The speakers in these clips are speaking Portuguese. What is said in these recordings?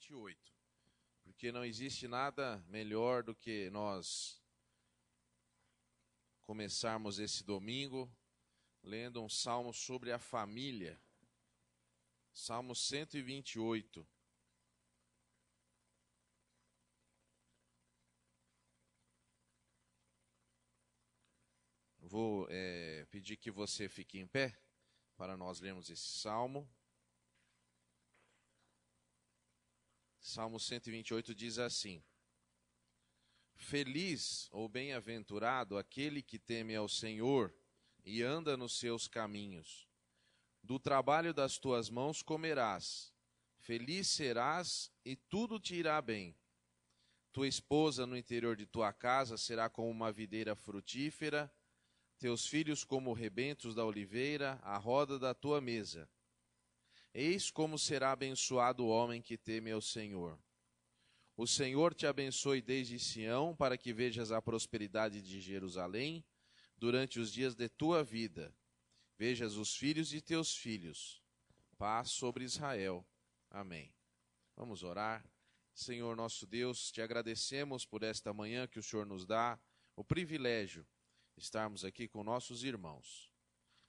128, porque não existe nada melhor do que nós começarmos esse domingo lendo um salmo sobre a família. Salmo 128. Vou pedir que você fique em pé para nós lermos esse salmo. Salmo 128 diz assim: Feliz ou bem-aventurado aquele que teme ao Senhor e anda nos seus caminhos. Do trabalho das tuas mãos comerás, feliz serás e tudo te irá bem. Tua esposa no interior de tua casa será como uma videira frutífera, teus filhos como rebentos da oliveira, à roda da tua mesa. Eis como será abençoado o homem que teme ao Senhor. O Senhor te abençoe desde Sião, para que vejas a prosperidade de Jerusalém durante os dias de tua vida. Vejas os filhos de teus filhos. Paz sobre Israel. Amém. Vamos orar. Senhor nosso Deus, te agradecemos por esta manhã que o Senhor nos dá, o privilégio de estarmos aqui com nossos irmãos.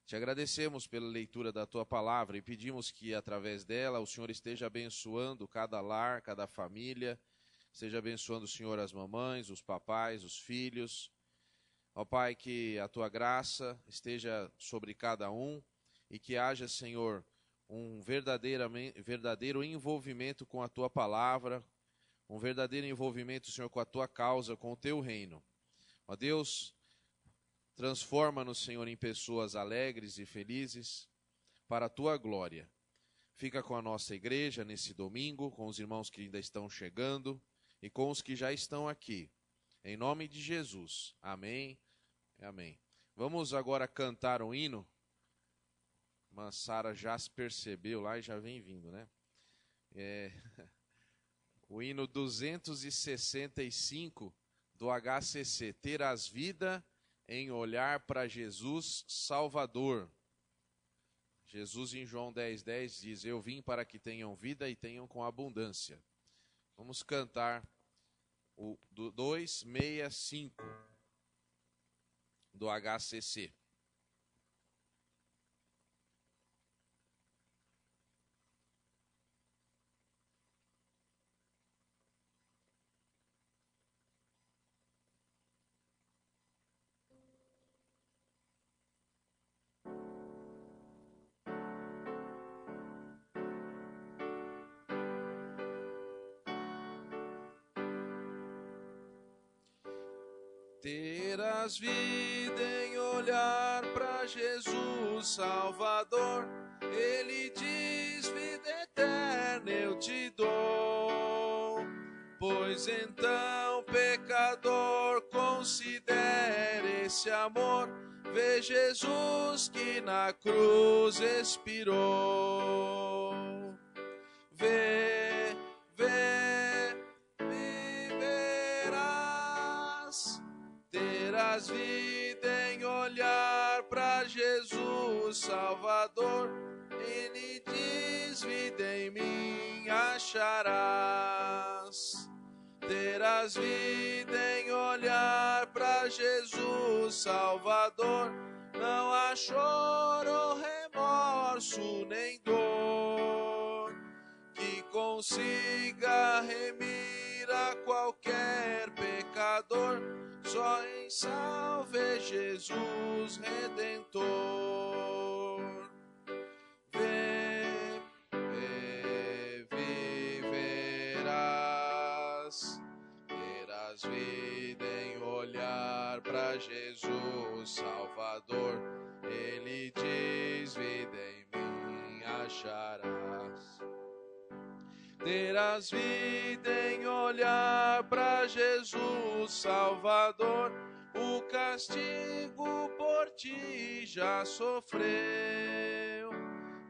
Te agradecemos pela leitura da tua palavra e pedimos que através dela o Senhor esteja abençoando cada lar, cada família, esteja abençoando, Senhor, as mamães, os papais, os filhos. Ó Pai, que a tua graça esteja sobre cada um e que haja, Senhor, um verdadeiro envolvimento com a tua palavra, um verdadeiro envolvimento, Senhor, com a tua causa, com o teu reino. Ó Deus, transforma-nos, Senhor, em pessoas alegres e felizes para a tua glória. Fica com a nossa igreja nesse domingo, com os irmãos que ainda estão chegando e com os que já estão aqui. Em nome de Jesus. Amém. Amém. Vamos agora cantar um hino. Mas Sara já se percebeu lá e já vem vindo, né? O hino 265 do HCC. Terás vida em olhar para Jesus Salvador. Jesus em João 10:10 diz: Eu vim para que tenham vida e tenham com abundância. Vamos cantar o 265 do HCC. Terás vida em olhar para Jesus Salvador. Ele diz: vida eterna eu te dou. Pois então, pecador, considere esse amor. Vê Jesus que na cruz expirou. Vê, viverás. Terás vida em olhar para Jesus Salvador. Ele diz: vida em mim acharás. Terás vida em olhar para Jesus Salvador. Não há choro, remorso nem dor que consiga remir a qualquer pecador. Só em salve Jesus Redentor. Viverás. Terás vida em olhar para Jesus Salvador. Ele diz: vida em mim acharás. Terás vida em olhar para Jesus Salvador. O castigo por ti já sofreu.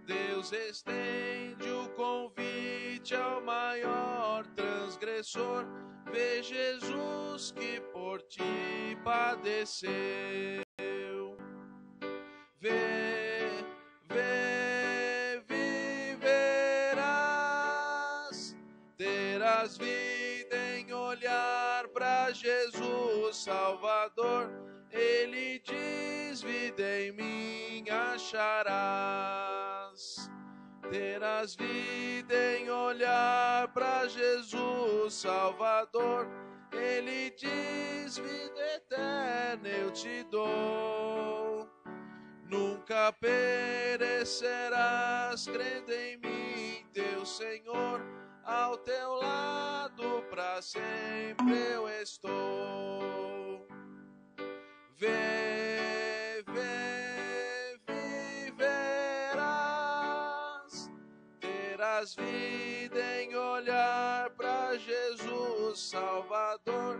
Deus estende o convite ao maior transgressor. Vê Jesus que por ti padeceu. Viverás. terás vida em olhar para Jesus Salvador. Ele diz: vida em mim acharás. Terás vida em olhar para Jesus Salvador. Ele diz: vida eterna eu te dou. Nunca perecerás, crendo em mim, teu Senhor. Ao teu lado para sempre eu estou. Viverás. Terás vida em olhar para Jesus Salvador.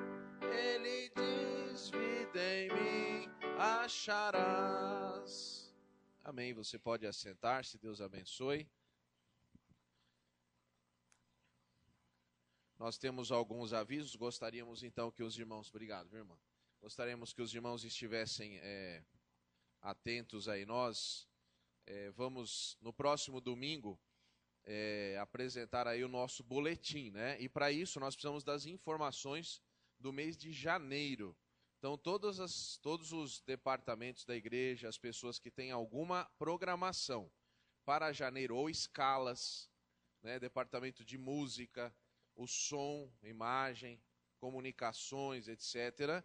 Ele diz: vida em mim acharás. Amém. Você pode assentar-se. Deus abençoe. Nós temos alguns avisos. Gostaríamos então que os irmãos... Obrigado, minha irmã. Gostaríamos que os irmãos estivessem atentos aí. Nós vamos, no próximo domingo, apresentar aí o nosso boletim, né? E para isso nós precisamos das informações do mês de janeiro. Então, todos os departamentos da igreja, as pessoas que têm alguma programação para janeiro, ou escalas, né, departamento de música, o som, imagem, comunicações, etc.,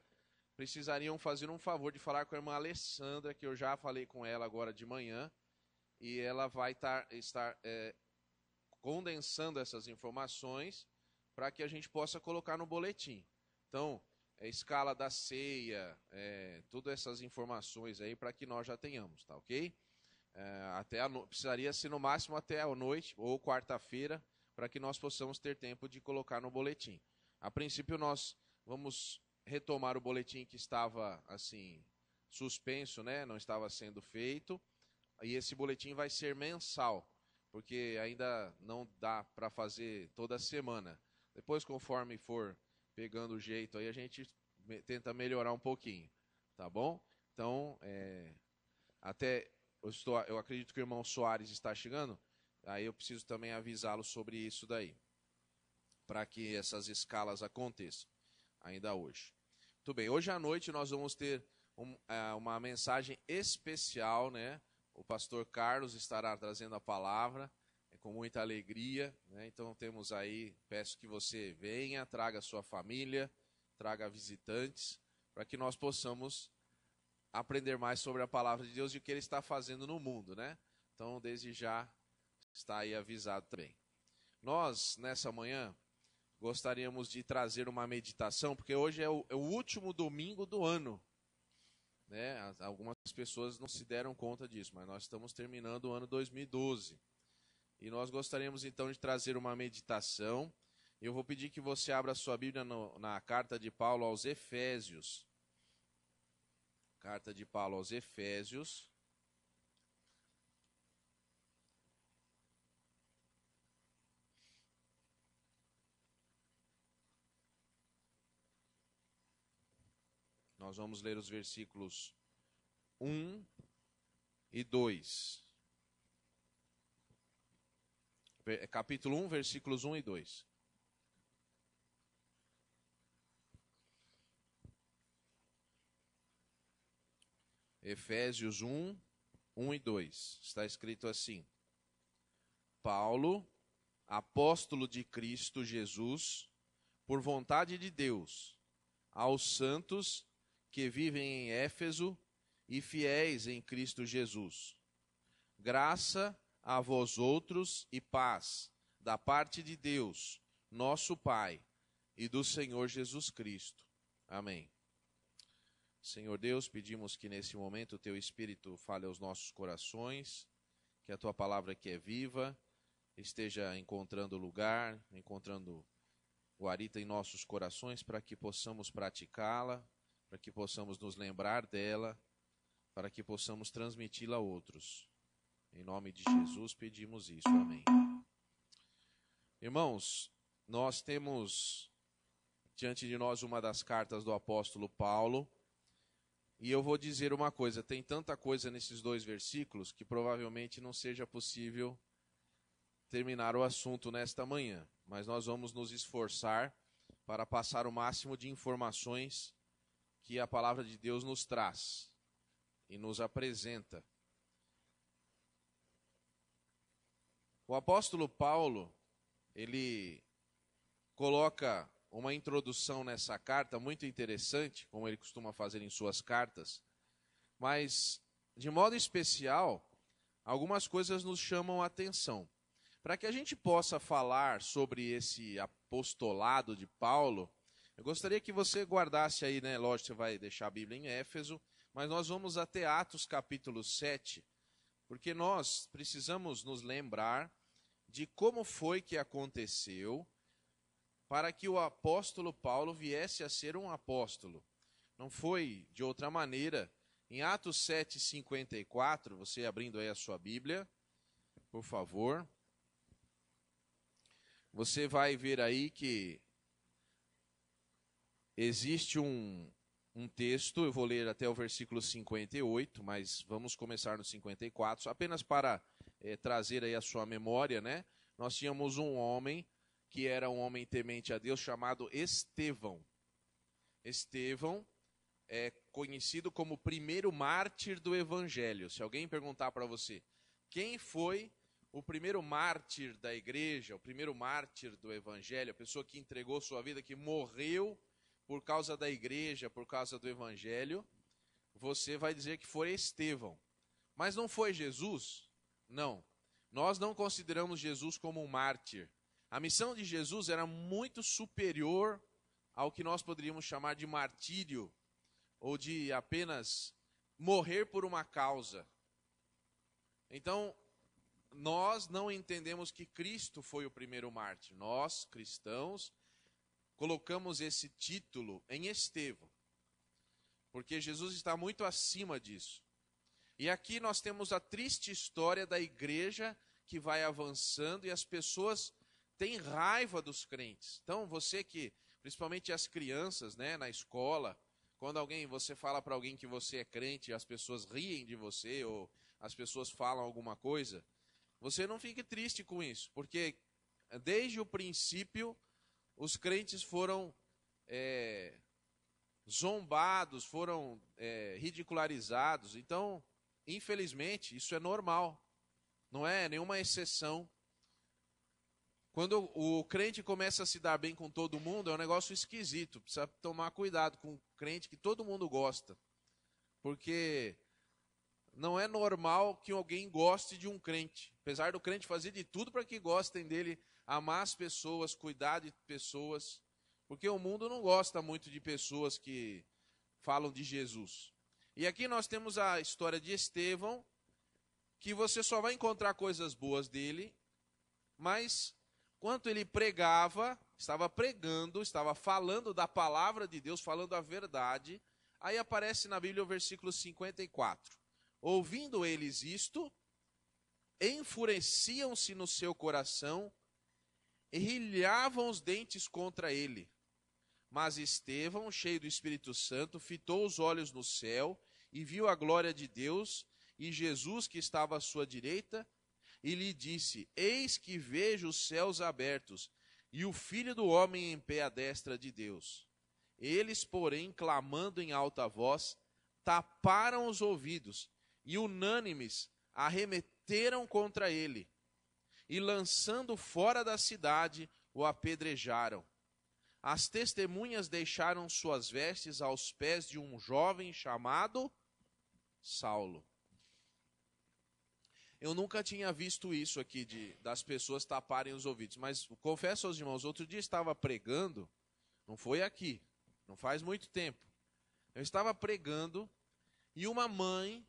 precisariam fazer um favor de falar com a irmã Alessandra, que eu já falei com ela agora de manhã, e ela vai estar condensando essas informações para que a gente possa colocar no boletim. Então, escala da ceia, todas essas informações aí para que nós já tenhamos, tá ok? Precisaria ser no máximo até a noite ou quarta-feira para que nós possamos ter tempo de colocar no boletim. A princípio nós vamos retomar o boletim que estava assim suspenso, né? Não estava sendo feito, e esse boletim vai ser mensal, porque ainda não dá para fazer toda semana. Depois, conforme for pegando o jeito aí, a gente tenta melhorar um pouquinho, tá bom? Então, eu acredito que o irmão Soares está chegando, aí eu preciso também avisá-lo sobre isso daí, para que essas escalas aconteçam ainda hoje. Muito bem, hoje à noite nós vamos ter uma mensagem especial, né? O pastor Carlos estará trazendo a palavra, com muita alegria, né? Então temos aí, peço que você venha, traga a sua família, traga visitantes, para que nós possamos aprender mais sobre a palavra de Deus e o que Ele está fazendo no mundo, né? Então, desde já, está aí avisado também. Nós, nessa manhã, gostaríamos de trazer uma meditação, porque hoje é o último domingo do ano, né? Algumas pessoas não se deram conta disso, mas nós estamos terminando o ano 2012. E nós gostaríamos então de trazer uma meditação. Eu vou pedir que você abra a sua Bíblia na carta de Paulo aos Efésios. Carta de Paulo aos Efésios. Nós vamos ler os versículos 1 e 2. Capítulo 1, versículos 1 e 2. Efésios 1, 1 e 2. Está escrito assim: Paulo, apóstolo de Cristo Jesus, por vontade de Deus, aos santos que vivem em Éfeso e fiéis em Cristo Jesus. Graça a vós outros e paz, da parte de Deus, nosso Pai, e do Senhor Jesus Cristo. Amém. Senhor Deus, pedimos que nesse momento o Teu Espírito fale aos nossos corações, que a Tua palavra que é viva esteja encontrando lugar, encontrando guarita em nossos corações, para que possamos praticá-la, para que possamos nos lembrar dela, para que possamos transmiti-la a outros. Em nome de Jesus pedimos isso, amém. Irmãos, nós temos diante de nós uma das cartas do apóstolo Paulo, e eu vou dizer uma coisa, tem tanta coisa nesses dois versículos que provavelmente não seja possível terminar o assunto nesta manhã. mas nós vamos nos esforçar para passar o máximo de informações que a palavra de Deus nos traz e nos apresenta. O apóstolo Paulo, ele coloca uma introdução nessa carta muito interessante, como ele costuma fazer em suas cartas, mas, de modo especial, algumas coisas nos chamam a atenção. Para que a gente possa falar sobre esse apostolado de Paulo, eu gostaria que você guardasse aí, né? Lógico, você vai deixar a Bíblia em Éfeso, mas nós vamos até Atos capítulo 7, porque nós precisamos nos lembrar de como foi que aconteceu para que o apóstolo Paulo viesse a ser um apóstolo. Não foi de outra maneira. Em Atos 7:54, você abrindo aí a sua Bíblia, por favor, você vai ver aí que existe um texto, eu vou ler até o versículo 58, mas vamos começar no 54, apenas para trazer aí a sua memória, né? Nós tínhamos um homem que era um homem temente a Deus chamado Estevão. Estevão é conhecido como o primeiro mártir do Evangelho. Se alguém perguntar para você, quem foi o primeiro mártir da igreja, o primeiro mártir do Evangelho, a pessoa que entregou sua vida, que morreu por causa da igreja, por causa do Evangelho, você vai dizer que foi Estevão. Mas não foi Jesus? Não. Nós não consideramos Jesus como um mártir. A missão de Jesus era muito superior ao que nós poderíamos chamar de martírio, ou de apenas morrer por uma causa. Então, nós não entendemos que Cristo foi o primeiro mártir. Nós, cristãos, colocamos esse título em Estevão, porque Jesus está muito acima disso. E aqui nós temos a triste história da igreja que vai avançando e as pessoas têm raiva dos crentes. Então, você que, principalmente as crianças, né, na escola, quando você fala para alguém que você é crente, as pessoas riem de você ou as pessoas falam alguma coisa, você não fique triste com isso, porque desde o princípio os crentes foram zombados, foram ridicularizados. Então, infelizmente, isso é normal, não é nenhuma exceção. Quando o crente começa a se dar bem com todo mundo, é um negócio esquisito. Precisa tomar cuidado com o crente que todo mundo gosta. Porque não é normal que alguém goste de um crente. Apesar do crente fazer de tudo para que gostem dele, amar as pessoas, cuidar de pessoas. Porque o mundo não gosta muito de pessoas que falam de Jesus. E aqui nós temos a história de Estevão, que você só vai encontrar coisas boas dele, mas enquanto ele pregava, estava pregando, estava falando da palavra de Deus, falando a verdade, aí aparece na Bíblia o versículo 54. Ouvindo eles isto, enfureciam-se no seu coração e rilhavam os dentes contra ele. Mas Estevão, cheio do Espírito Santo, fitou os olhos no céu e viu a glória de Deus e Jesus que estava à sua direita, e lhe disse: Eis que vejo os céus abertos e o Filho do Homem em pé à destra de Deus. Eles, porém, clamando em alta voz, taparam os ouvidos e, unânimes, arremeteram contra ele. E, lançando fora da cidade, o apedrejaram. As testemunhas deixaram suas vestes aos pés de um jovem chamado Saulo. Eu nunca tinha visto isso aqui, das pessoas taparem os ouvidos, mas confesso aos irmãos, outro dia estava pregando, não foi aqui, não faz muito tempo. Eu estava pregando e uma mãe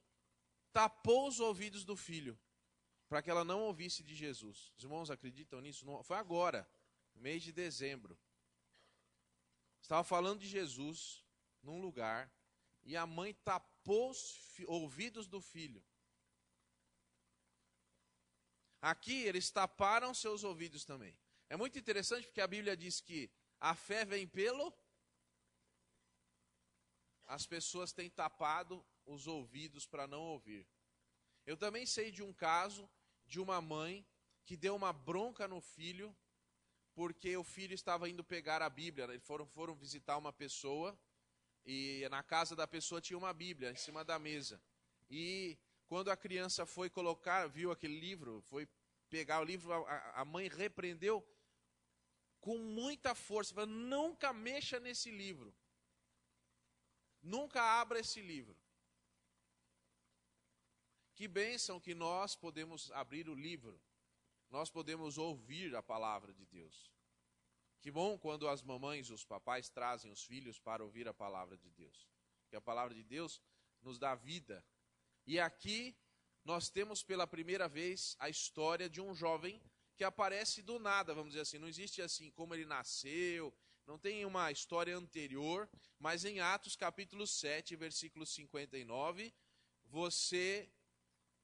tapou os ouvidos do filho, para que ela não ouvisse de Jesus. Os irmãos acreditam nisso? Não, foi agora, mês de dezembro. Estava falando de Jesus num lugar e a mãe tapou os ouvidos do filho. Aqui eles taparam seus ouvidos também. É muito interessante porque a Bíblia diz que a fé vem pelo... As pessoas têm tapado os ouvidos para não ouvir. Eu também sei de um caso de uma mãe que deu uma bronca no filho porque o filho estava indo pegar a Bíblia. Eles foram visitar uma pessoa, e na casa da pessoa tinha uma Bíblia em cima da mesa. E quando a criança foi colocar, viu aquele livro, foi pegar o livro, a mãe repreendeu com muita força, falando: nunca mexa nesse livro. Nunca abra esse livro. Que bênção que nós podemos abrir o livro. Nós podemos ouvir a palavra de Deus. Que bom quando as mamães, os papais trazem os filhos para ouvir a palavra de Deus. Porque a palavra de Deus nos dá vida. E aqui nós temos pela primeira vez a história de um jovem que aparece do nada, vamos dizer assim. Não existe assim como ele nasceu, não tem uma história anterior, mas em Atos capítulo 7, versículo 59,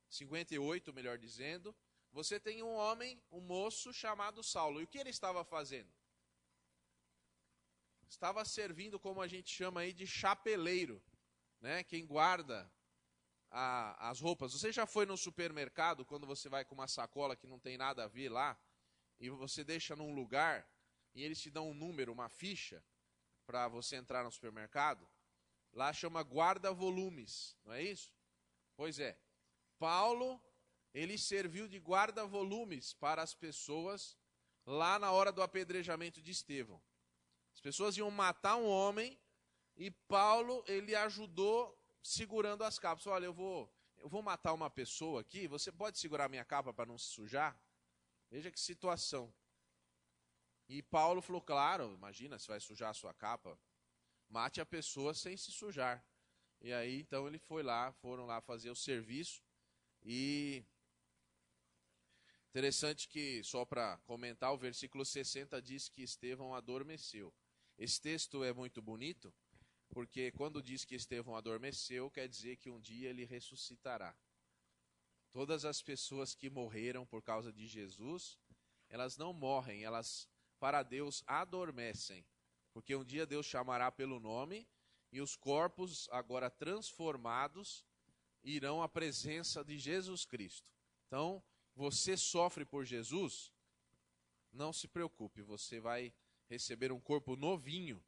58, melhor dizendo, você tem um homem, um moço chamado Saulo. E o que ele estava fazendo? Estava servindo, como a gente chama aí, de chapeleiro, né? Quem guarda as roupas. Você já foi no supermercado, quando você vai com uma sacola que não tem nada a ver lá, e você deixa num lugar, e eles te dão um número, uma ficha, para você entrar no supermercado? Lá chama guarda-volumes, não é isso? Pois é. Paulo, ele serviu de guarda-volumes para as pessoas lá na hora do apedrejamento de Estevão. As pessoas iam matar um homem e Paulo, ele ajudou segurando as capas. Olha, eu vou matar uma pessoa aqui, você pode segurar minha capa para não se sujar? Veja que situação. E Paulo falou: claro, imagina, se vai sujar a sua capa, mate a pessoa sem se sujar. E aí, então, ele foram lá fazer o serviço. E interessante que, só para comentar, o versículo 60 diz que Estevão adormeceu. Esse texto é muito bonito, porque quando diz que Estevão adormeceu, quer dizer que um dia ele ressuscitará. Todas as pessoas que morreram por causa de Jesus, elas não morrem, elas, para Deus, adormecem. Porque um dia Deus chamará pelo nome, e os corpos, agora transformados, irão à presença de Jesus Cristo. Então, você sofre por Jesus, não se preocupe, você vai receber um corpo novinho,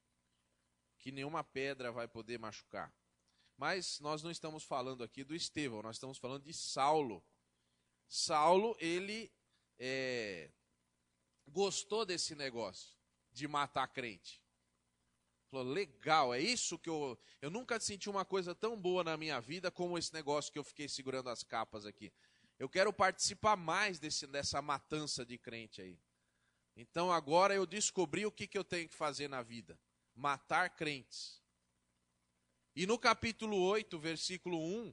que nenhuma pedra vai poder machucar. Mas nós não estamos falando aqui do Estevão, nós estamos falando de Saulo. Saulo, ele gostou desse negócio de matar crente. Falou: legal, é isso que eu nunca senti uma coisa tão boa na minha vida como esse negócio que eu fiquei segurando as capas aqui. Eu quero participar mais dessa matança de crente aí. Então agora eu descobri o que eu tenho que fazer na vida: matar crentes. E no capítulo 8, versículo 1,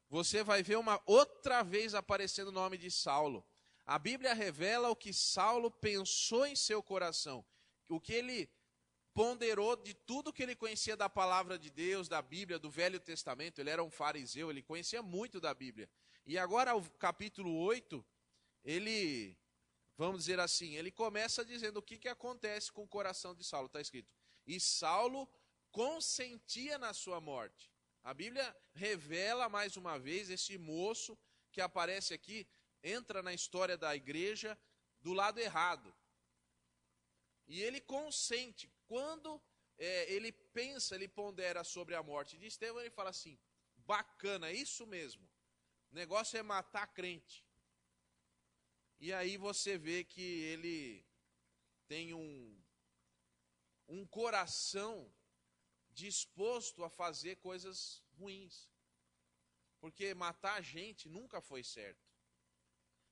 você vai ver uma outra vez aparecendo o nome de Saulo. A Bíblia revela o que Saulo pensou em seu coração, o que ele ponderou de tudo que ele conhecia da palavra de Deus, da Bíblia, do Velho Testamento. Ele era um fariseu, ele conhecia muito da Bíblia. E agora o capítulo 8, ele, vamos dizer assim, ele começa dizendo o que acontece com o coração de Saulo. Está escrito: e Saulo consentia na sua morte. A Bíblia revela mais uma vez esse moço que aparece aqui, entra na história da igreja do lado errado. E ele consente. Quando ele pensa, ele pondera sobre a morte de Estevão, ele fala assim: bacana, isso mesmo. O negócio é matar crente. E aí você vê que ele tem um coração disposto a fazer coisas ruins. Porque matar gente nunca foi certo.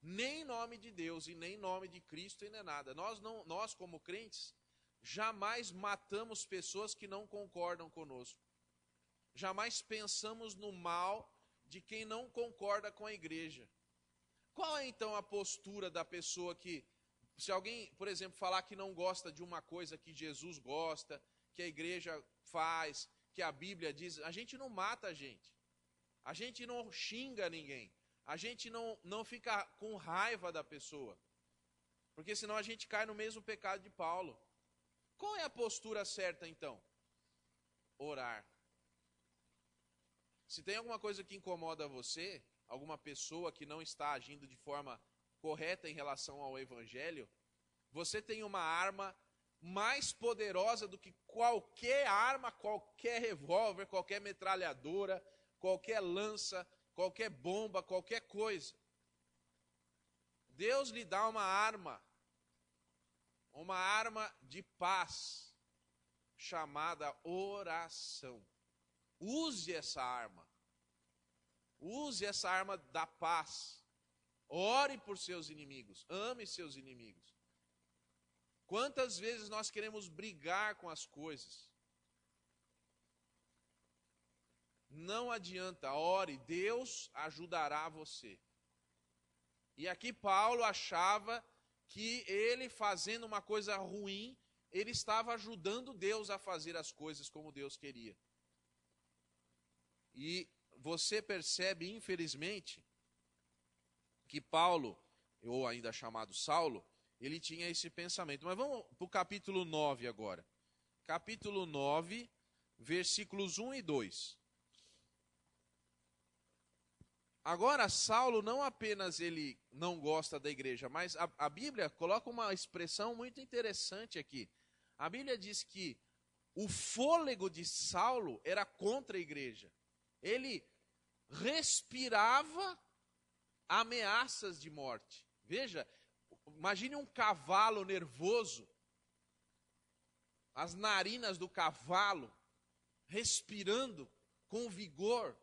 Nem em nome de Deus, e nem em nome de Cristo, e nem nada. Nós como crentes, jamais matamos pessoas que não concordam conosco. Jamais pensamos no mal de quem não concorda com a igreja. Qual é então a postura da pessoa que, se alguém, por exemplo, falar que não gosta de uma coisa que Jesus gosta, que a igreja faz, que a Bíblia diz, a gente não mata a gente. A gente não xinga ninguém. A gente não fica com raiva da pessoa. Porque senão a gente cai no mesmo pecado de Paulo. Qual é a postura certa então? Orar. Se tem alguma coisa que incomoda você, alguma pessoa que não está agindo de forma correta em relação ao evangelho, você tem uma arma mais poderosa do que qualquer arma, qualquer revólver, qualquer metralhadora, qualquer lança, qualquer bomba, qualquer coisa. Deus lhe dá uma arma de paz, chamada oração. Use essa arma. Use essa arma da paz. Ore por seus inimigos. Ame seus inimigos. Quantas vezes nós queremos brigar com as coisas? Não adianta, ore, Deus ajudará você. E aqui Paulo achava que ele fazendo uma coisa ruim, ele estava ajudando Deus a fazer as coisas como Deus queria. E você percebe, infelizmente, que Paulo, ou ainda chamado Saulo, ele tinha esse pensamento. Mas vamos para o capítulo 9 agora. Capítulo 9, versículos 1 e 2. Agora, Saulo não apenas ele não gosta da igreja, mas a Bíblia coloca uma expressão muito interessante aqui. A Bíblia diz que o fôlego de Saulo era contra a igreja. Ele respirava ameaças de morte. Veja, imagine um cavalo nervoso, as narinas do cavalo respirando com vigor,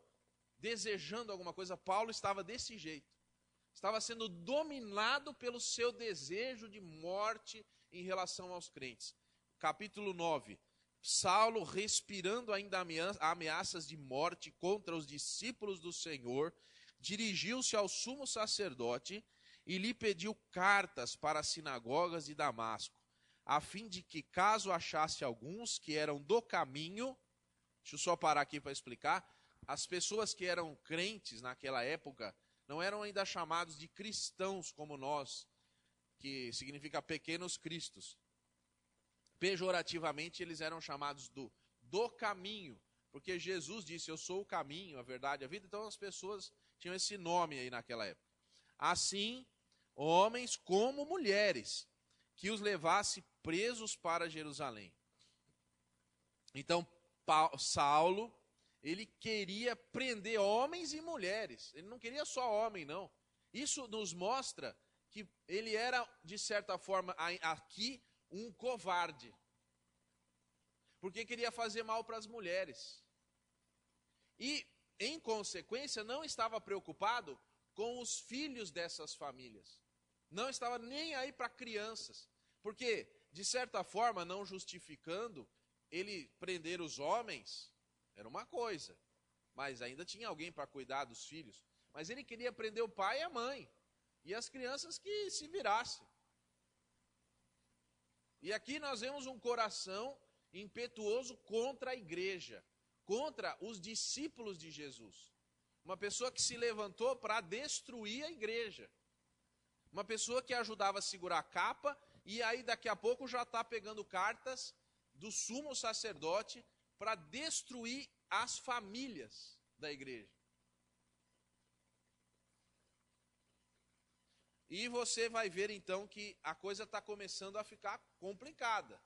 desejando alguma coisa. Paulo estava desse jeito. Estava sendo dominado pelo seu desejo de morte em relação aos crentes. Capítulo 9. Saulo, respirando ainda ameaças de morte contra os discípulos do Senhor, dirigiu-se ao sumo sacerdote e lhe pediu cartas para as sinagogas de Damasco, a fim de que, caso achasse alguns que eram do caminho, deixa eu só parar aqui para explicar, as pessoas que eram crentes naquela época não eram ainda chamados de cristãos como nós, que significa pequenos cristos. Pejorativamente eles eram chamados do caminho, porque Jesus disse, eu sou o caminho, a verdade e a vida, então as pessoas tinham esse nome aí naquela época. Assim, homens como mulheres, que os levasse presos para Jerusalém. Então, Saulo, ele queria prender homens e mulheres. Ele não queria só homem, não. Isso nos mostra que ele era, de certa forma, aqui, um covarde. Porque queria fazer mal para as mulheres. E, em consequência, não estava preocupado com os filhos dessas famílias. Não estava nem aí para crianças. Porque, de certa forma, não justificando, ele prender os homens era uma coisa. Mas ainda tinha alguém para cuidar dos filhos. Mas ele queria prender o pai e a mãe. E as crianças que se virassem. E aqui nós vemos um coração impetuoso contra a igreja. Contra os discípulos de Jesus. Uma pessoa que se levantou para destruir a igreja. Uma pessoa que ajudava a segurar a capa e aí daqui a pouco já está pegando cartas do sumo sacerdote para destruir as famílias da igreja. E você vai ver então que a coisa está começando a ficar complicada.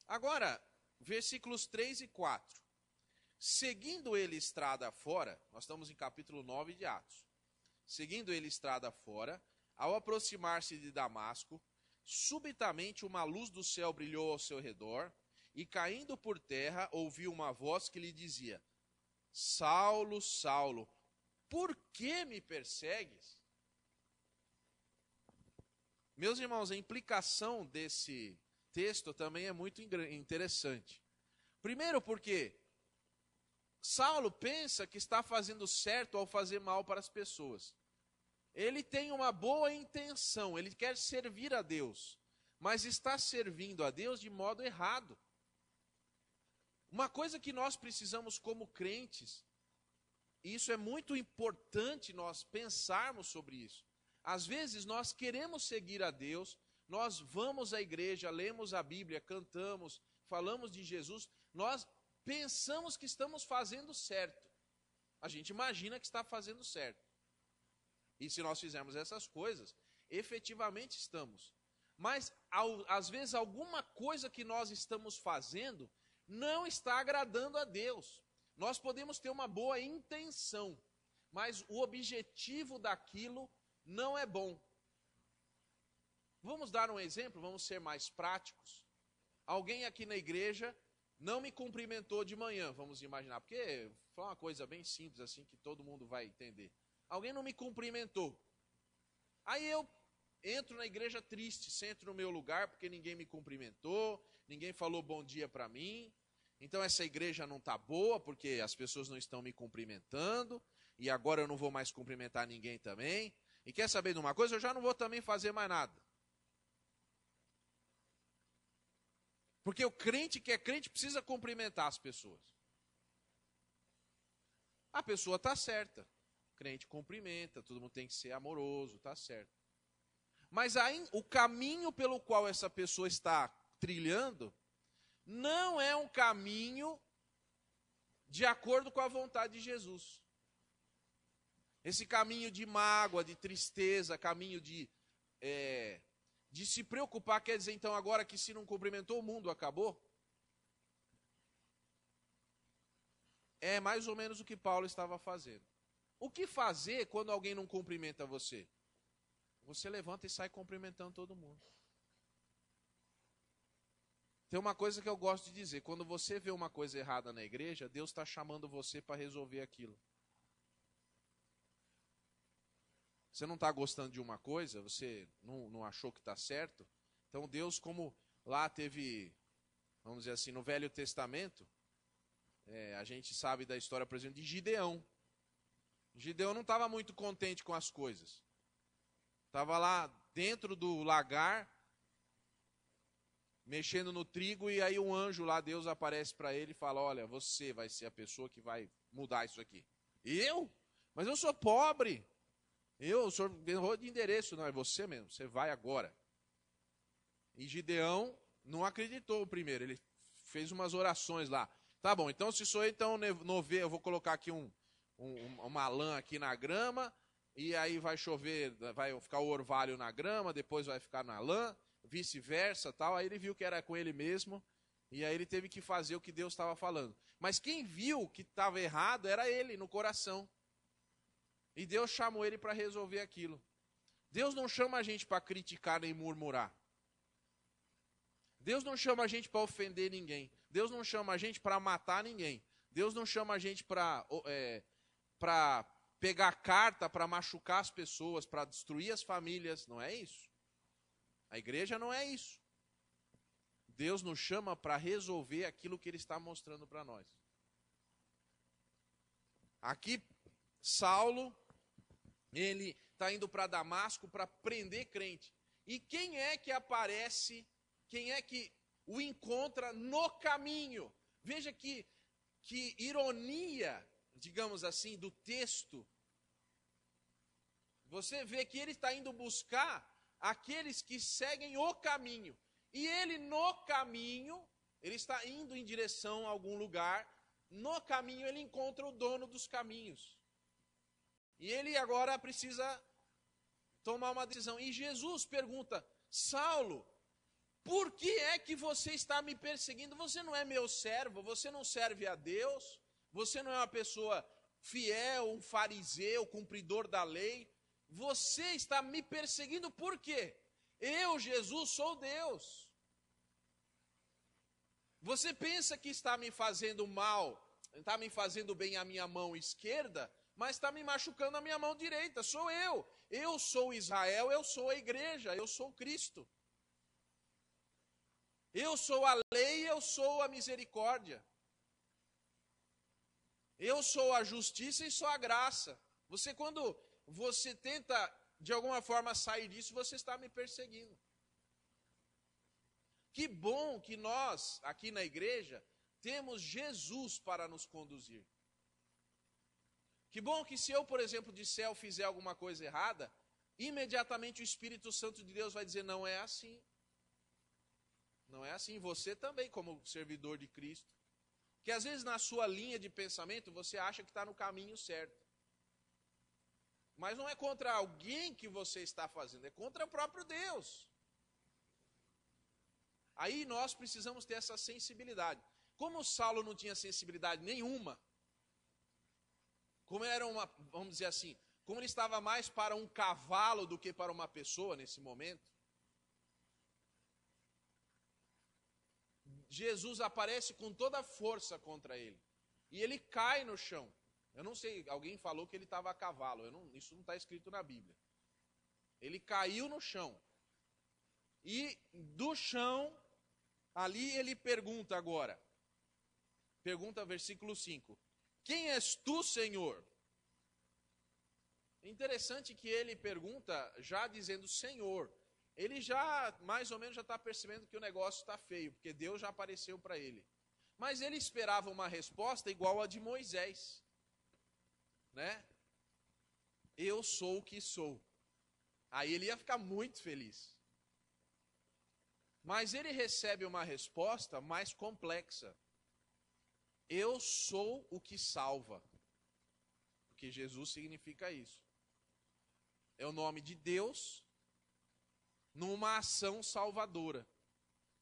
Agora, versículos 3 e 4. Seguindo ele estrada fora, nós estamos em capítulo 9 de Atos. Seguindo ele estrada fora, ao aproximar-se de Damasco, subitamente uma luz do céu brilhou ao seu redor, e caindo por terra, ouviu uma voz que lhe dizia, Saulo, Saulo, por que me persegues? Meus irmãos, a implicação desse texto também é muito interessante. Primeiro porque Saulo pensa que está fazendo certo ao fazer mal para as pessoas. Ele tem uma boa intenção, ele quer servir a Deus, mas está servindo a Deus de modo errado. Uma coisa que nós precisamos como crentes, e isso é muito importante nós pensarmos sobre isso. Às vezes nós queremos seguir a Deus, nós vamos à igreja, lemos a Bíblia, cantamos, falamos de Jesus, nós pensamos que estamos fazendo certo. A gente imagina que está fazendo certo. E se nós fizermos essas coisas, efetivamente estamos. Mas, às vezes, alguma coisa que nós estamos fazendo não está agradando a Deus. Nós podemos ter uma boa intenção, mas o objetivo daquilo não é bom. Vamos dar um exemplo, vamos ser mais práticos. Alguém aqui na igreja não me cumprimentou de manhã, vamos imaginar, porque foi uma coisa bem simples assim que todo mundo vai entender. Alguém não me cumprimentou. Aí eu entro na igreja triste, sento no meu lugar porque ninguém me cumprimentou, ninguém falou bom dia para mim. Então essa igreja não está boa porque as pessoas não estão me cumprimentando e agora eu não vou mais cumprimentar ninguém também. E quer saber de uma coisa? Eu já não vou também fazer mais nada. Porque o crente que é crente precisa cumprimentar as pessoas. A pessoa está certa. O crente cumprimenta, todo mundo tem que ser amoroso, está certo. Mas aí, o caminho pelo qual essa pessoa está trilhando não é um caminho de acordo com a vontade de Jesus. Esse caminho de mágoa, de tristeza, caminho de se preocupar, quer dizer, então, agora que se não cumprimentou, o mundo acabou? É mais ou menos o que Paulo estava fazendo. O que fazer quando alguém não cumprimenta você? Você levanta e sai cumprimentando todo mundo. Tem uma coisa que eu gosto de dizer, quando você vê uma coisa errada na igreja, Deus está chamando você para resolver aquilo. Você não está gostando de uma coisa, você não achou que está certo, então Deus, como lá teve, vamos dizer assim, no Velho Testamento, a gente sabe da história, por exemplo, de Gideão. Gideão não estava muito contente com as coisas. Estava lá dentro do lagar, mexendo no trigo, e aí um anjo lá, Deus aparece para ele e fala, olha, você vai ser a pessoa que vai mudar isso aqui. Eu? Mas eu sou pobre. O senhor errou de endereço. Não, é você mesmo, você vai agora. E Gideão não acreditou primeiro, ele fez umas orações lá. Tá bom, então se sou eu, então eu vou colocar aqui uma lã aqui na grama, e aí vai chover, vai ficar o orvalho na grama, depois vai ficar na lã, vice-versa, tal. Aí ele viu que era com ele mesmo, e aí ele teve que fazer o que Deus estava falando. Mas quem viu que estava errado era ele, no coração. E Deus chamou ele para resolver aquilo. Deus não chama a gente para criticar nem murmurar. Deus não chama a gente para ofender ninguém. Deus não chama a gente para matar ninguém. Deus não chama a gente para pegar carta, para machucar as pessoas, para destruir as famílias. Não é isso. A igreja não é isso. Deus nos chama para resolver aquilo que Ele está mostrando para nós. Aqui, Saulo, ele está indo para Damasco para prender crente. E quem é que aparece, quem é que o encontra no caminho? Veja que ironia, digamos assim, do texto. Você vê que ele está indo buscar aqueles que seguem o caminho. E ele no caminho, ele está indo em direção a algum lugar. No caminho ele encontra o dono dos caminhos. E ele agora precisa tomar uma decisão. E Jesus pergunta, Saulo, por que é que você está me perseguindo? Você não é meu servo, você não serve a Deus, você não é uma pessoa fiel, um fariseu, cumpridor da lei. Você está me perseguindo por quê? Eu, Jesus, sou Deus. Você pensa que está me fazendo mal, está me fazendo bem a minha mão esquerda, mas está me machucando a minha mão direita. Sou eu. Eu sou Israel, eu sou a igreja, eu sou Cristo. Eu sou a lei, eu sou a misericórdia. Eu sou a justiça e sou a graça. Quando você tenta, de alguma forma, sair disso, você está me perseguindo. Que bom que nós, aqui na igreja, temos Jesus para nos conduzir. Que bom que se eu, por exemplo, disser ou fizer alguma coisa errada, imediatamente o Espírito Santo de Deus vai dizer, não é assim. Não é assim. Você também, como servidor de Cristo. Que às vezes na sua linha de pensamento, você acha que está no caminho certo. Mas não é contra alguém que você está fazendo, é contra o próprio Deus. Aí nós precisamos ter essa sensibilidade. Como Saulo não tinha sensibilidade nenhuma, como era vamos dizer assim, como ele estava mais para um cavalo do que para uma pessoa nesse momento, Jesus aparece com toda a força contra ele. E ele cai no chão. Eu não sei, alguém falou que ele estava a cavalo. Isso não está escrito na Bíblia. Ele caiu no chão. E do chão, ali ele pergunta agora. Pergunta versículo 5. Quem és tu, Senhor? Interessante que ele pergunta já dizendo Senhor. Ele já, mais ou menos, já está percebendo que o negócio está feio, porque Deus já apareceu para ele. Mas ele esperava uma resposta igual a de Moisés. Né? Eu sou o que sou. Aí ele ia ficar muito feliz. Mas ele recebe uma resposta mais complexa. Eu sou o que salva. Porque Jesus significa isso. É o nome de Deus numa ação salvadora.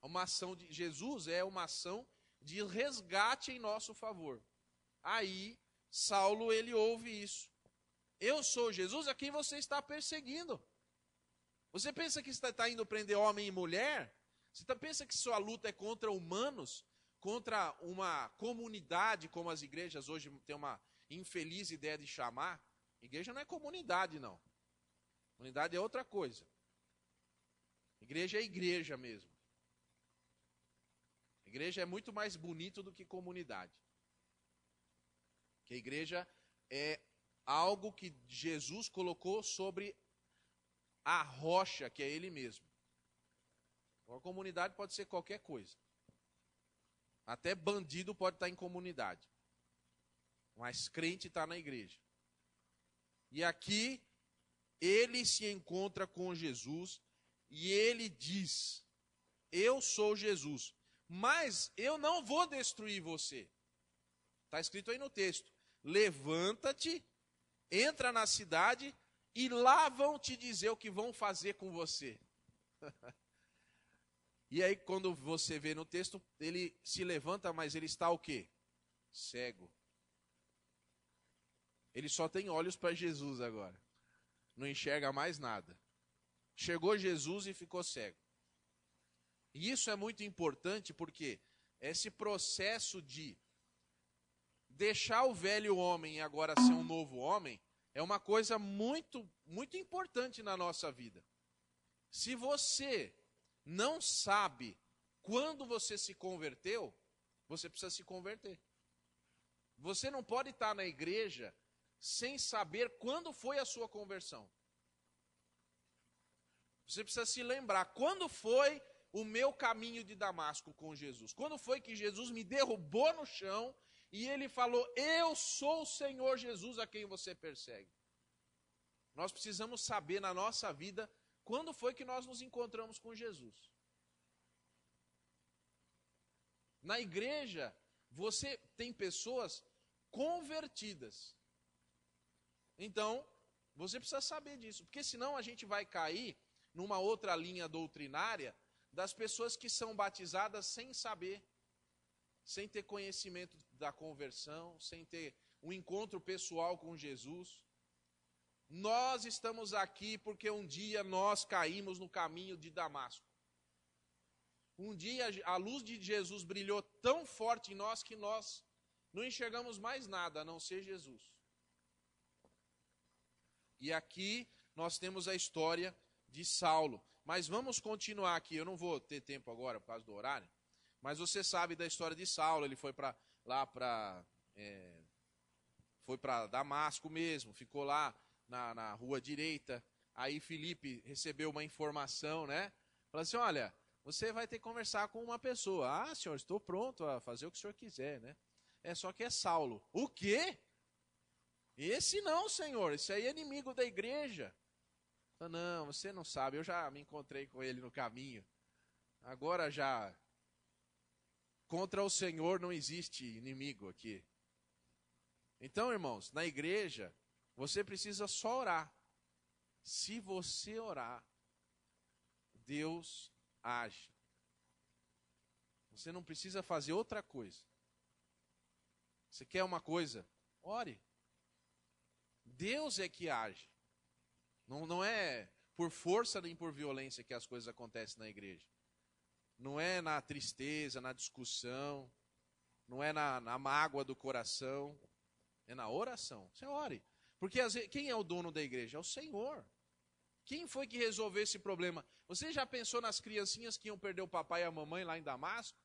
Uma ação de Jesus é uma ação de resgate em nosso favor. Aí Saulo, ele ouve isso. Eu sou Jesus a quem você está perseguindo. Você pensa que está indo prender homem e mulher? Você pensa que sua luta é contra humanos? Contra uma comunidade, como as igrejas hoje têm uma infeliz ideia de chamar? Igreja não é comunidade, não. Comunidade é outra coisa. Igreja é igreja mesmo. Igreja é muito mais bonito do que comunidade. Porque a igreja é algo que Jesus colocou sobre a rocha, que é Ele mesmo. A comunidade pode ser qualquer coisa. Até bandido pode estar em comunidade. Mas crente está na igreja. E aqui, ele se encontra com Jesus e ele diz, eu sou Jesus, mas eu não vou destruir você. Está escrito aí no texto. Levanta-te, entra na cidade e lá vão te dizer o que vão fazer com você. E aí quando você vê no texto, ele se levanta, mas ele está o quê? Cego. Ele só tem olhos para Jesus agora. Não enxerga mais nada. Chegou Jesus e ficou cego. E isso é muito importante porque esse processo de deixar o velho homem e agora ser um novo homem é uma coisa muito, muito importante na nossa vida. Se você não sabe quando você se converteu, você precisa se converter. Você não pode estar na igreja sem saber quando foi a sua conversão. Você precisa se lembrar, quando foi o meu caminho de Damasco com Jesus? Quando foi que Jesus me derrubou no chão e ele falou, eu sou o Senhor Jesus a quem você persegue? Nós precisamos saber na nossa vida quando foi que nós nos encontramos com Jesus. Na igreja, você tem pessoas convertidas. Então, você precisa saber disso, porque senão a gente vai cair numa outra linha doutrinária das pessoas que são batizadas sem saber, sem ter conhecimento da conversão, sem ter um encontro pessoal com Jesus. Nós estamos aqui porque um dia nós caímos no caminho de Damasco. Um dia a luz de Jesus brilhou tão forte em nós que nós não enxergamos mais nada a não ser Jesus. E aqui nós temos a história de Saulo. Mas vamos continuar aqui. Eu não vou ter tempo agora por causa do horário. Mas você sabe da história de Saulo. Ele foi para Damasco mesmo. Ficou lá na rua direita. Aí Filipe recebeu uma informação, né? Falou assim, olha, você vai ter que conversar com uma pessoa. Ah, senhor, estou pronto a fazer o que o senhor quiser, né? Só que é Saulo. O quê? Esse não, senhor. Esse aí é inimigo da igreja. Não, você não sabe. Eu já me encontrei com ele no caminho. Agora já... Contra o Senhor não existe inimigo aqui. Então, irmãos, na igreja, Você precisa só orar. Se você orar, Deus age. Você não precisa fazer outra coisa. Você quer uma coisa? Ore. Deus é que age. Não é por força nem por violência que as coisas acontecem na igreja. Não é na tristeza, na discussão, não é na mágoa do coração, é na oração. Você ore. Porque quem é o dono da igreja? É o Senhor. Quem foi que resolveu esse problema? Você já pensou nas criancinhas que iam perder o papai e a mamãe lá em Damasco?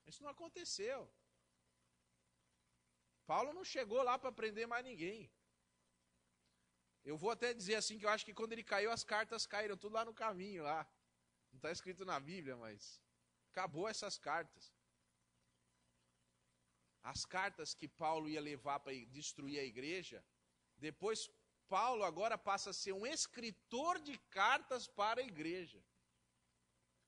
Isso não aconteceu. Paulo não chegou lá para prender mais ninguém. Eu vou até dizer assim que eu acho que quando ele caiu, as cartas caíram tudo lá no caminho, lá. Não está escrito na Bíblia, mas acabou essas cartas. As cartas que Paulo ia levar para destruir a igreja, depois Paulo agora passa a ser um escritor de cartas para a igreja.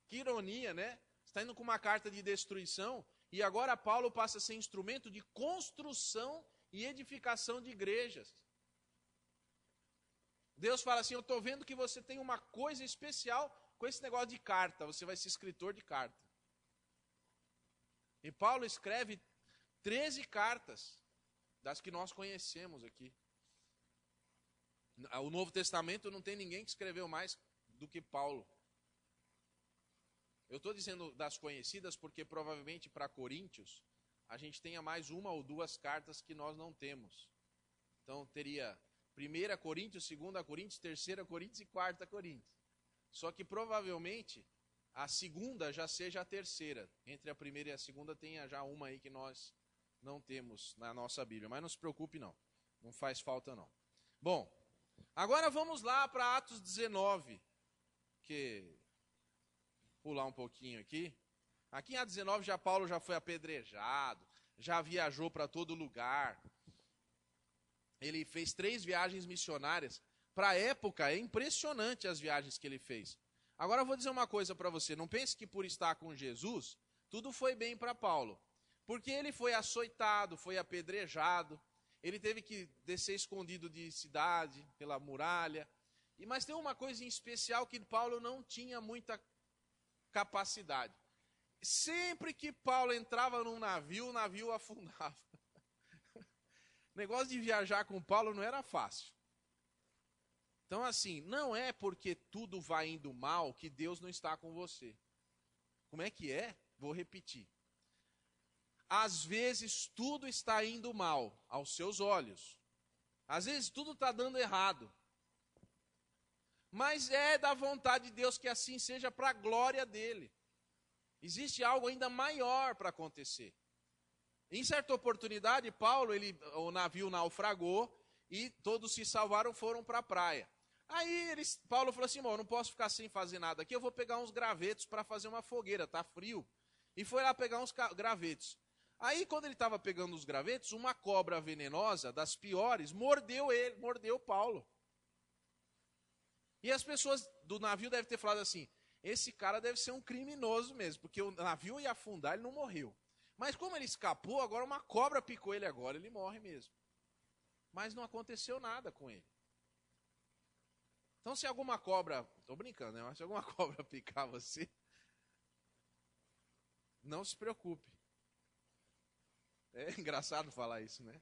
Que ironia, né? Está indo com uma carta de destruição e agora Paulo passa a ser instrumento de construção e edificação de igrejas. Deus fala assim, eu estou vendo que você tem uma coisa especial com esse negócio de carta, você vai ser escritor de carta. E Paulo escreve 13 cartas, das que nós conhecemos aqui. O Novo Testamento não tem ninguém que escreveu mais do que Paulo. Eu estou dizendo das conhecidas porque provavelmente para Coríntios a gente tenha mais uma ou duas cartas que nós não temos. Então teria 1 Coríntios, 2 Coríntios, 3 Coríntios e 4 Coríntios. Só que provavelmente a segunda já seja a terceira. Entre a primeira e a segunda tenha já uma aí que nós não temos na nossa Bíblia. Mas não se preocupe não, não faz falta não. Bom, agora vamos lá para Atos 19, que pular um pouquinho aqui. Aqui em Atos 19 Paulo já foi apedrejado, já viajou para todo lugar. Ele fez 3 viagens missionárias. Para a época é impressionante as viagens que ele fez. Agora eu vou dizer uma coisa para você, não pense que por estar com Jesus, tudo foi bem para Paulo. Porque ele foi açoitado, foi apedrejado, ele teve que descer escondido de cidade, pela muralha. Mas tem uma coisa em especial que Paulo não tinha muita capacidade. Sempre que Paulo entrava num navio, o navio afundava. O negócio de viajar com Paulo não era fácil. Então assim, não é porque tudo vai indo mal que Deus não está com você. Como é que é? Vou repetir. Às vezes tudo está indo mal aos seus olhos. Às vezes tudo está dando errado. Mas é da vontade de Deus que assim seja para a glória dele. Existe algo ainda maior para acontecer. Em certa oportunidade, o navio naufragou e todos se salvaram, foram para a praia. Aí Paulo falou assim, eu não posso ficar sem fazer nada aqui, eu vou pegar uns gravetos para fazer uma fogueira, tá frio. E foi lá pegar uns gravetos. Aí quando ele estava pegando os gravetos, uma cobra venenosa, das piores, mordeu Paulo. E as pessoas do navio devem ter falado assim, esse cara deve ser um criminoso mesmo, porque o navio ia afundar, ele não morreu. Mas como ele escapou, agora uma cobra picou ele agora, ele morre mesmo. Mas não aconteceu nada com ele. Então se alguma cobra, estou brincando, né? Mas se alguma cobra picar você, não se preocupe. É engraçado falar isso, né?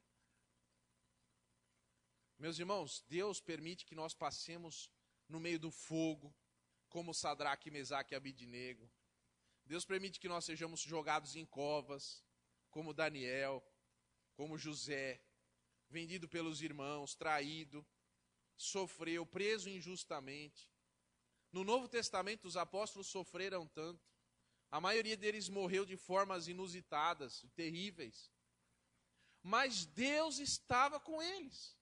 Meus irmãos, Deus permite que nós passemos no meio do fogo, como Sadraque, Mesaque e Abidnego. Deus permite que nós sejamos jogados em covas, como Daniel, como José, vendido pelos irmãos, traído, sofreu, preso injustamente. No Novo Testamento, os apóstolos sofreram tanto. A maioria deles morreu de formas inusitadas, terríveis. Mas Deus estava com eles.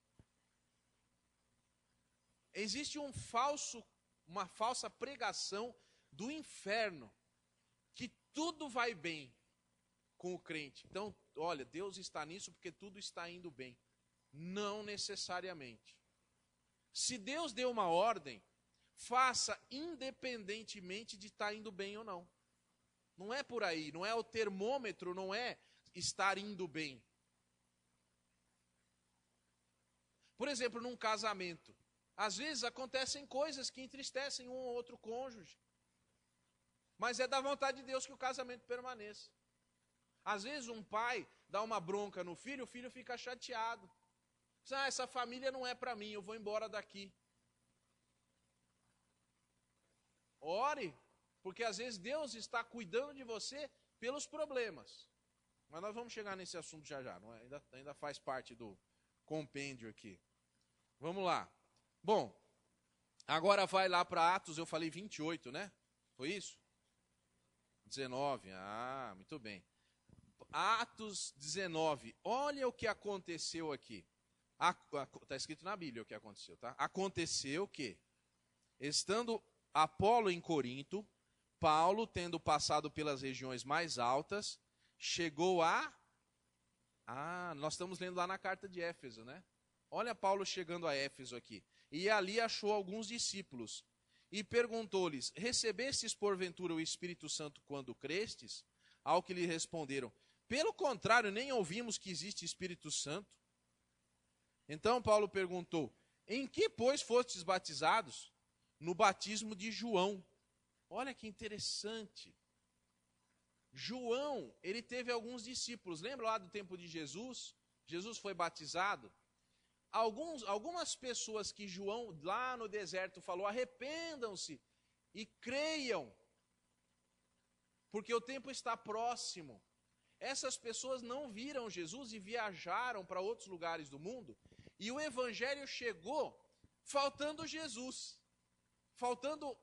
Existe uma falsa pregação do inferno, que tudo vai bem com o crente. Então, olha, Deus está nisso porque tudo está indo bem. Não necessariamente. Se Deus deu uma ordem, faça independentemente de estar indo bem ou não. Não é por aí, não é o termômetro, não é estar indo bem. Por exemplo, num casamento, às vezes acontecem coisas que entristecem um ou outro cônjuge. Mas é da vontade de Deus que o casamento permaneça. Às vezes um pai dá uma bronca no filho, o filho fica chateado. Diz, essa família não é para mim, eu vou embora daqui. Ore, porque às vezes Deus está cuidando de você pelos problemas. Mas nós vamos chegar nesse assunto já já, não é? Ainda faz parte do compêndio aqui. Vamos lá. Bom, agora vai lá para Atos, eu falei 28, né? Foi isso? 19, muito bem. Atos 19, olha o que aconteceu aqui. Está escrito na Bíblia o que aconteceu, tá? Aconteceu que, estando Apolo em Corinto, Paulo, tendo passado pelas regiões mais altas, chegou nós estamos lendo lá na carta de Éfeso, né? Olha Paulo chegando a Éfeso aqui. E ali achou alguns discípulos. E perguntou-lhes, recebestes porventura o Espírito Santo quando crestes? Ao que lhe responderam, pelo contrário, nem ouvimos que existe Espírito Santo. Então Paulo perguntou, em que, pois, fostes batizados? No batismo de João. Olha que interessante. João, ele teve alguns discípulos. Lembra lá do tempo de Jesus? Jesus foi batizado. Algumas pessoas que João, lá no deserto, falou, arrependam-se e creiam, porque o tempo está próximo. Essas pessoas não viram Jesus e viajaram para outros lugares do mundo, e o evangelho chegou faltando Jesus, faltando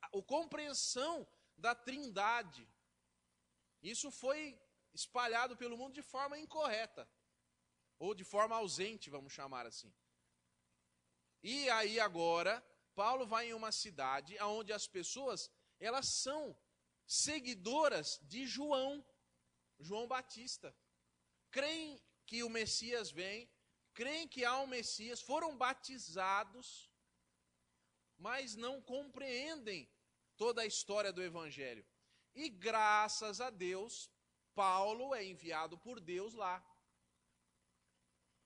a compreensão da Trindade. Isso foi espalhado pelo mundo de forma incorreta, ou de forma ausente, vamos chamar assim. E aí agora, Paulo vai em uma cidade onde as pessoas, elas são seguidoras de João Batista. Creem que o Messias vem, creem que há um Messias, foram batizados, mas não compreendem toda a história do Evangelho. E graças a Deus, Paulo é enviado por Deus lá.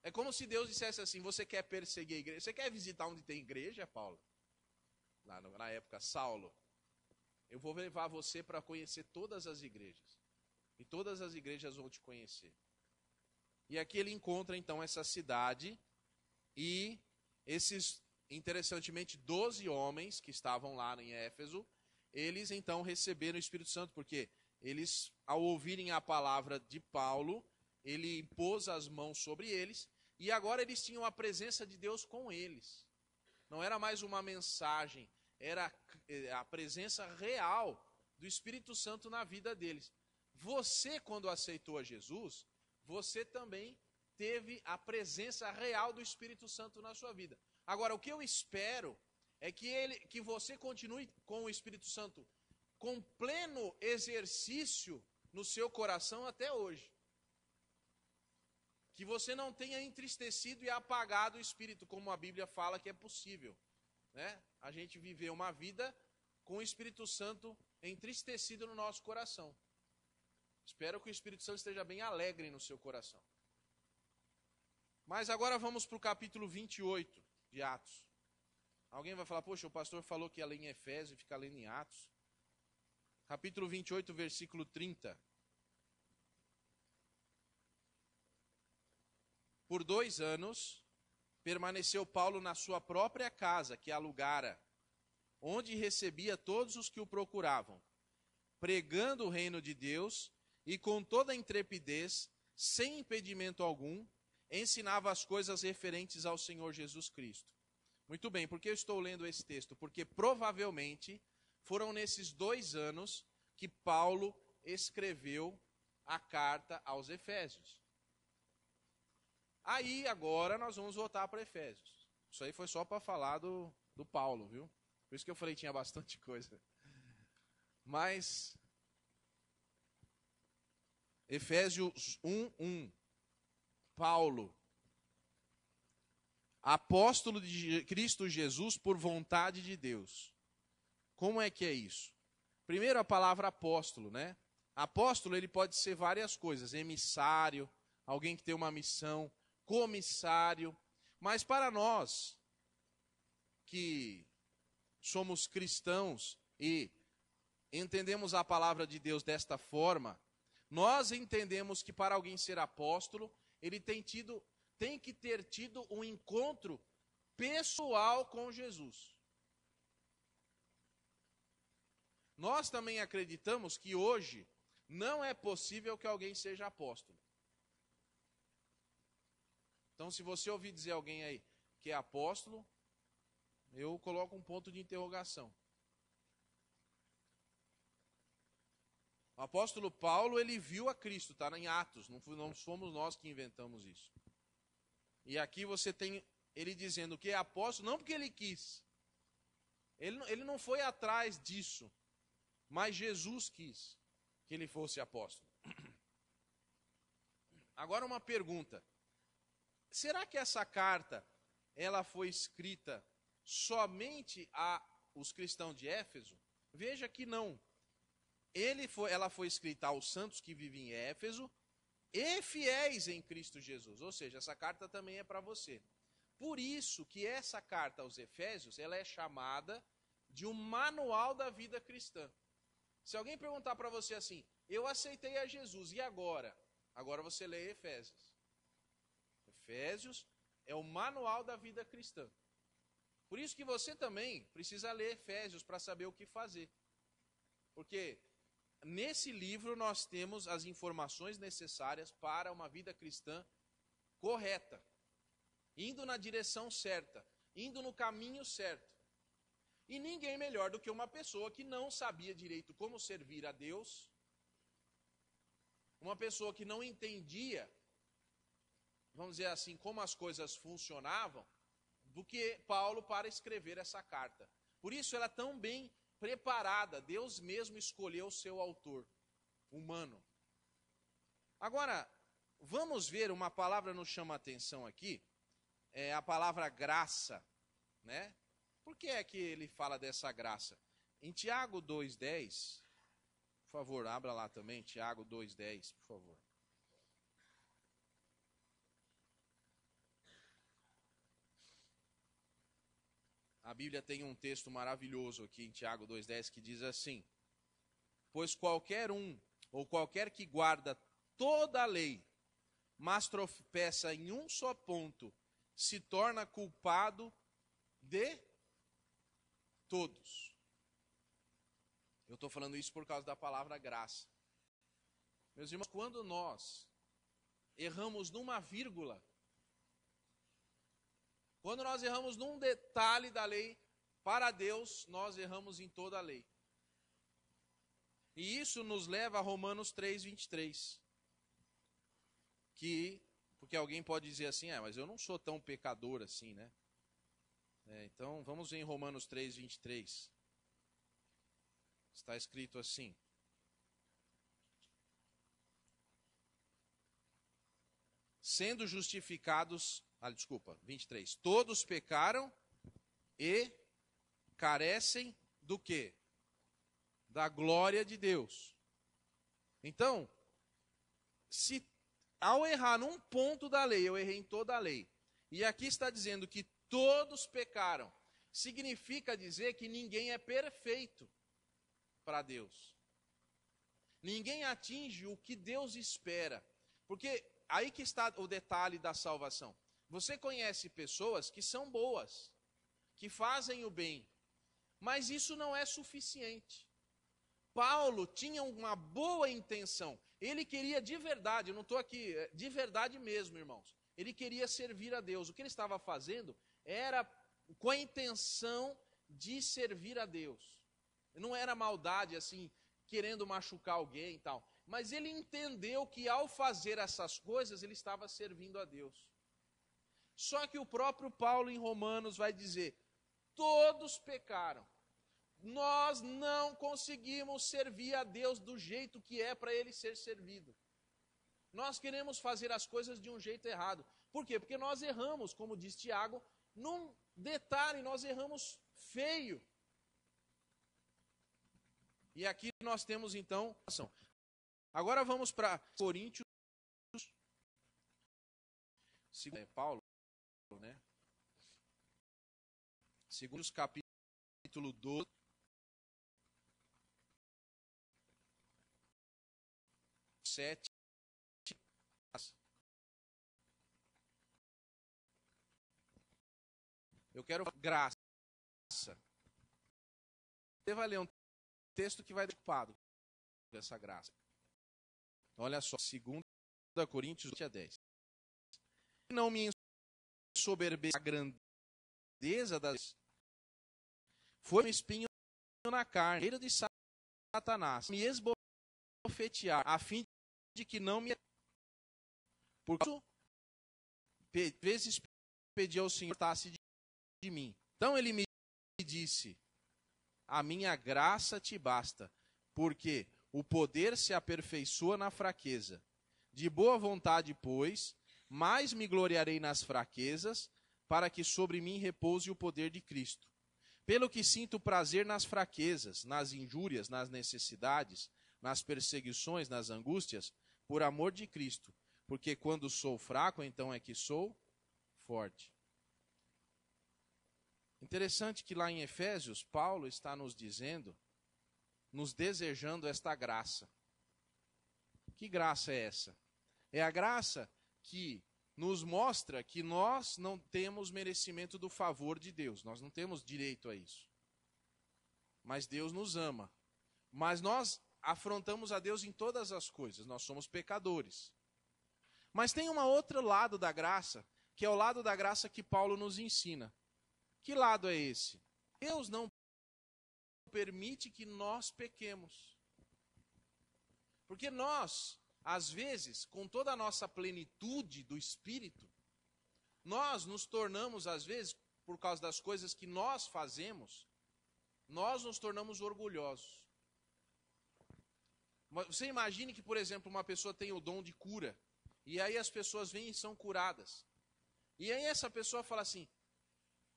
É como se Deus dissesse assim, você quer perseguir a igreja? Você quer visitar onde tem igreja, Paulo? Lá na época, Saulo. Eu vou levar você para conhecer todas as igrejas. E todas as igrejas vão te conhecer. E aqui ele encontra então essa cidade e esses, interessantemente, 12 homens que estavam lá em Éfeso, eles então receberam o Espírito Santo, porque eles, ao ouvirem a palavra de Paulo, ele impôs as mãos sobre eles, e agora eles tinham a presença de Deus com eles. Não era mais uma mensagem, era a presença real do Espírito Santo na vida deles. Você, quando aceitou a Jesus, você também teve a presença real do Espírito Santo na sua vida. Agora, o que eu espero é que você continue com o Espírito Santo com pleno exercício no seu coração até hoje. Que você não tenha entristecido e apagado o Espírito, como a Bíblia fala que é possível, né? A gente viver uma vida com o Espírito Santo entristecido no nosso coração. Espero que o Espírito Santo esteja bem alegre no seu coração. Mas agora vamos para o capítulo 28 de Atos. Alguém vai falar, poxa, o pastor falou que ia ler em Efésios e fica lendo em Atos. Capítulo 28, versículo 30. Por 2 anos, permaneceu Paulo na sua própria casa, que alugara, onde recebia todos os que o procuravam, pregando o reino de Deus e com toda a intrepidez, sem impedimento algum, ensinava as coisas referentes ao Senhor Jesus Cristo. Muito bem, por que eu estou lendo esse texto? Porque provavelmente foram nesses 2 anos que Paulo escreveu a carta aos Efésios. Aí agora nós vamos voltar para Efésios. Isso aí foi só para falar do Paulo, viu? Por isso que eu falei que tinha bastante coisa. Mas Efésios 1:1. Paulo, apóstolo de Cristo Jesus por vontade de Deus. Como é que é isso? Primeiro a palavra apóstolo, né? Apóstolo, ele pode ser várias coisas. Emissário, alguém que tem uma missão, comissário. Mas para nós que somos cristãos e entendemos a palavra de Deus desta forma, nós entendemos que para alguém ser apóstolo, ele tem que ter tido um encontro pessoal com Jesus. Nós também acreditamos que hoje não é possível que alguém seja apóstolo. Então, se você ouvir dizer alguém aí que é apóstolo, eu coloco um ponto de interrogação. O apóstolo Paulo, ele viu a Cristo, está em Atos, não fomos nós que inventamos isso. E aqui você tem ele dizendo que é apóstolo, não porque ele quis. Ele não foi atrás disso, mas Jesus quis que ele fosse apóstolo. Agora uma pergunta. Será que essa carta, ela foi escrita somente aos cristãos de Éfeso? Veja que não. Ela foi escrita aos santos que vivem em Éfeso e fiéis em Cristo Jesus. Ou seja, essa carta também é para você. Por isso que essa carta aos Efésios, ela é chamada de um manual da vida cristã. Se alguém perguntar para você assim, eu aceitei a Jesus, e agora? Agora você lê Efésios. Efésios é o manual da vida cristã. Por isso que você também precisa ler Efésios para saber o que fazer. Porque nesse livro nós temos as informações necessárias para uma vida cristã correta, indo na direção certa, indo no caminho certo. E ninguém melhor do que uma pessoa que não sabia direito como servir a Deus, uma pessoa que não entendia, vamos dizer assim, como as coisas funcionavam, do que Paulo para escrever essa carta. Por isso ela é tão bem preparada, Deus mesmo escolheu o seu autor, humano. Agora, vamos ver, uma palavra nos chama a atenção aqui, é a palavra graça, né? Por que é que ele fala dessa graça? Em Tiago 2,10, por favor, abra lá também, Tiago 2,10, por favor. A Bíblia tem um texto maravilhoso aqui em Tiago 2,10 que diz assim: pois qualquer um, ou qualquer que guarda toda a lei, mas tropeça em um só ponto, se torna culpado de todos. Eu estou falando isso por causa da palavra graça. Meus irmãos, quando nós erramos numa vírgula, quando nós erramos num detalhe da lei, para Deus, nós erramos em toda a lei. E isso nos leva a Romanos 3,23. Porque alguém pode dizer assim, mas eu não sou tão pecador assim, né? Então, vamos ver em Romanos 3,23. Está escrito assim: sendo justificados, 23. Todos pecaram e carecem do quê? Da glória de Deus. Então, se ao errar num ponto da lei, eu errei em toda a lei, e aqui está dizendo que todos pecaram, significa dizer que ninguém é perfeito para Deus. Ninguém atinge o que Deus espera. Porque aí que está o detalhe da salvação. Você conhece pessoas que são boas, que fazem o bem, mas isso não é suficiente. Paulo tinha uma boa intenção. Ele queria de verdade, eu não estou aqui, de verdade mesmo, irmãos. Ele queria servir a Deus. O que ele estava fazendo era com a intenção de servir a Deus. Não era maldade, assim, querendo machucar alguém e tal. Mas ele entendeu que ao fazer essas coisas, ele estava servindo a Deus. Só que o próprio Paulo em Romanos vai dizer, todos pecaram. Nós não conseguimos servir a Deus do jeito que é para ele ser servido. Nós queremos fazer as coisas de um jeito errado. Por quê? Porque nós erramos, como diz Tiago, num detalhe, nós erramos feio. E aqui nós temos então, agora vamos para Coríntios, Paulo, né? Segundo capítulo 12, sete. Eu quero graça. Você vai ler um texto que vai ocupado dessa graça. Olha só, 2 Coríntios 10. Não me ensoberbeça a grandeza das... Foi um espinho na carne, de Satanás, me esbofetear, a fim de que não me... Por isso, vezes pedi ao Senhor tasse de mim. Então ele me disse, a minha graça te basta, porque o poder se aperfeiçoa na fraqueza. De boa vontade, pois, mais me gloriarei nas fraquezas, para que sobre mim repouse o poder de Cristo. Pelo que sinto prazer nas fraquezas, nas injúrias, nas necessidades, nas perseguições, nas angústias, por amor de Cristo. Porque quando sou fraco, então é que sou forte. Interessante que lá em Efésios, Paulo está nos dizendo, nos desejando esta graça. Que graça é essa? É a graça que nos mostra que nós não temos merecimento do favor de Deus. Nós não temos direito a isso. Mas Deus nos ama. Mas nós afrontamos a Deus em todas as coisas. Nós somos pecadores. Mas tem um outro lado da graça, que é o lado da graça que Paulo nos ensina. Que lado é esse? Deus não permite que nós pequemos. Porque nós, às vezes, com toda a nossa plenitude do Espírito, nós nos tornamos, às vezes, por causa das coisas que nós fazemos, nós nos tornamos orgulhosos. Você imagine que, por exemplo, uma pessoa tem o dom de cura, e aí as pessoas vêm e são curadas. E aí essa pessoa fala assim,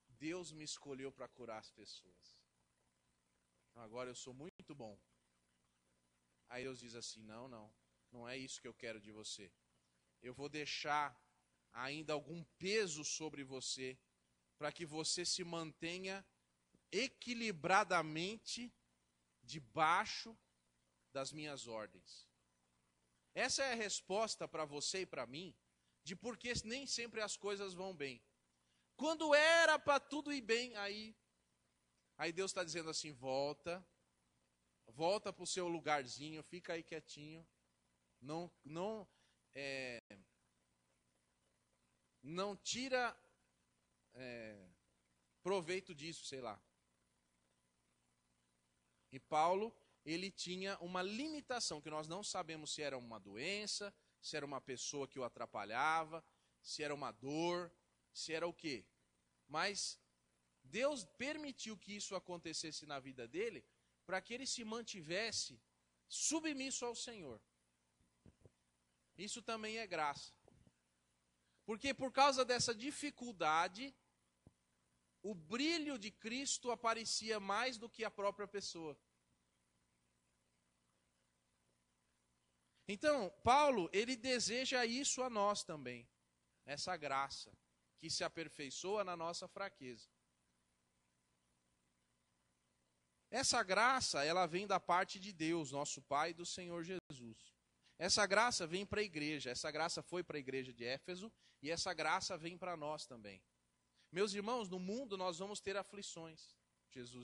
Deus me escolheu para curar as pessoas. Agora eu sou muito bom. Aí Deus diz assim, não é isso que eu quero de você. Eu vou deixar ainda algum peso sobre você, para que você se mantenha equilibradamente debaixo das minhas ordens. Essa é a resposta para você e para mim, de por que nem sempre as coisas vão bem. Quando era para tudo ir bem, aí Deus está dizendo assim, volta para o seu lugarzinho, fica aí quietinho, não tira proveito disso, sei lá. E Paulo, ele tinha uma limitação, que nós não sabemos se era uma doença, se era uma pessoa que o atrapalhava, se era uma dor, se era o quê? Mas Deus permitiu que isso acontecesse na vida dele, para que ele se mantivesse submisso ao Senhor. Isso também é graça. Porque por causa dessa dificuldade, o brilho de Cristo aparecia mais do que a própria pessoa. Então, Paulo, ele deseja isso a nós também. Essa graça que se aperfeiçoa na nossa fraqueza. Essa graça, ela vem da parte de Deus, nosso Pai, e do Senhor Jesus. Essa graça vem para a igreja, essa graça foi para a igreja de Éfeso, e essa graça vem para nós também. Meus irmãos, no mundo nós vamos ter aflições, Jesus